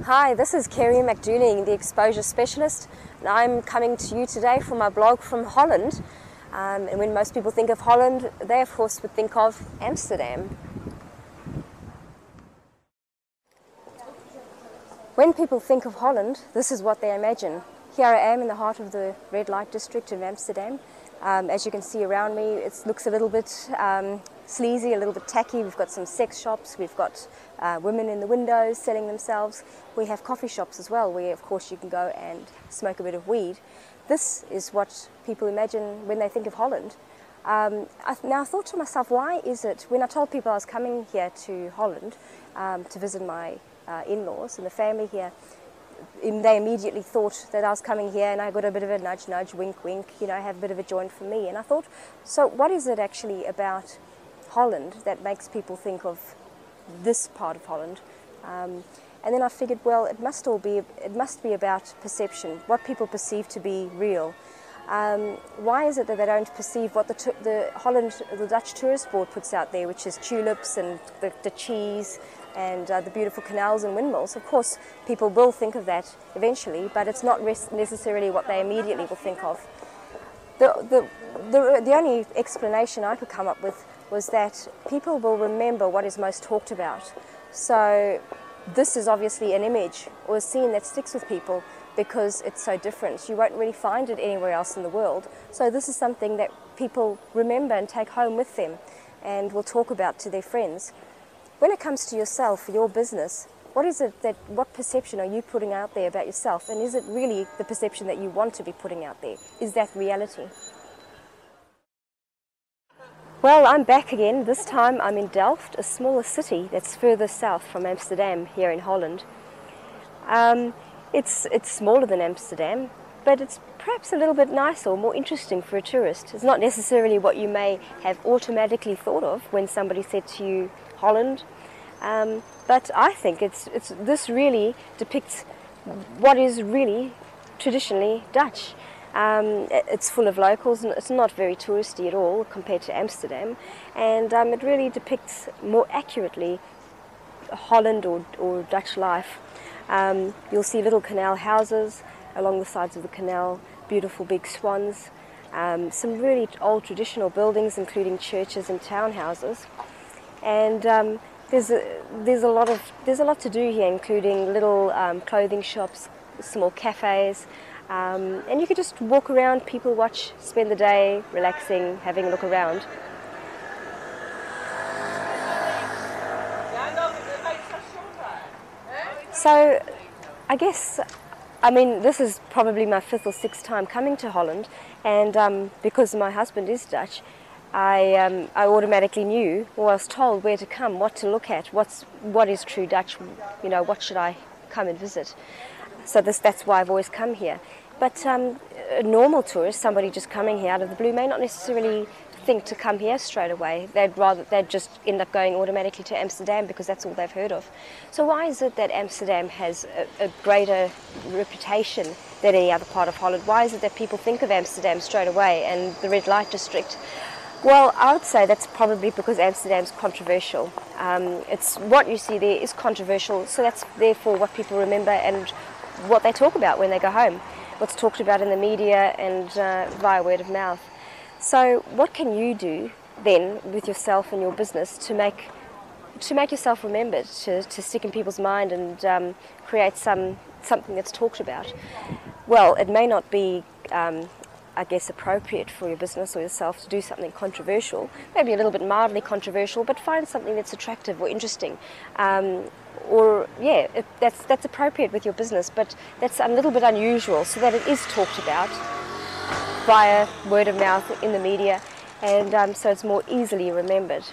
Hi, this is Kerry McDuling, the exposure specialist, and I'm coming to you today for my blog from Holland. And when most people think of Holland, they of course would think of Amsterdam. When people think of Holland, this is what they imagine. Here I am in the heart of the red light district of Amsterdam. As you can see around me, it looks a little bit sleazy, a little bit tacky. We've got some sex shops, we've got women in the windows selling themselves. We have coffee shops as well, where of course you can go and smoke a bit of weed. This is what people imagine when they think of Holland. Now I thought to myself, why is it, when I told people I was coming here to Holland to visit my in-laws and the family here, they immediately thought that I was coming here and I got a bit of a nudge, nudge, wink, wink, you know, have a bit of a joint for me. And I thought, so what is it actually about Holland that makes people think of this part of Holland? And then I figured, well, it must be about perception, what people perceive to be real. Why is it that they don't perceive what the Dutch Tourist Board puts out there, which is tulips and the cheese and the beautiful canals and windmills? Of course, people will think of that eventually, but it's not necessarily what they immediately will think of. The only explanation I could come up with was that people will remember what is most talked about. So this is obviously an image or a scene that sticks with people because it's so different. You won't really find it anywhere else in the world. So this is something that people remember and take home with them and will talk about to their friends. When it comes to yourself, your business, what perception are you putting out there about yourself? And is it really the perception that you want to be putting out there? Is that reality? Well, I'm back again. This time I'm in Delft, a smaller city that's further south from Amsterdam here in Holland. It's smaller than Amsterdam, but it's perhaps a little bit nicer or more interesting for a tourist. It's not necessarily what you may have automatically thought of when somebody said to you, Holland. But I think this really depicts what is really traditionally Dutch. It's full of locals and it's not very touristy at all compared to Amsterdam, and it really depicts more accurately Holland or Dutch life. You'll see little canal houses along the sides of the canal, beautiful big swans, some really old traditional buildings including churches and townhouses, and there's a lot to do here, including little clothing shops, small cafes, and you could just walk around, people watch, spend the day relaxing, having a look around. So I guess, this is probably my 5th or 6th time coming to Holland, and because my husband is Dutch, I automatically knew, or I was told where to come, what to look at, what is true Dutch, you know, what should I come and visit. So that's why I've always come here. But a normal tourist, somebody just coming here out of the blue, may not necessarily think to come here straight away. They'd just end up going automatically to Amsterdam because that's all they've heard of. So why is it that Amsterdam has a greater reputation than any other part of Holland? Why is it that people think of Amsterdam straight away and the red light district? Well, I would say that's probably because Amsterdam's controversial. It's what you see there is controversial, so that's therefore what people remember and what they talk about when they go home, what's talked about in the media and via word of mouth. So what can you do then with yourself and your business to make yourself remembered, to stick in people's mind and create something that's talked about? Well, it may not be I guess appropriate for your business or yourself to do something controversial, maybe a little bit mildly controversial, but find something that's attractive or interesting. That's appropriate with your business, but that's a little bit unusual, so that it is talked about via word of mouth in the media, and so it's more easily remembered.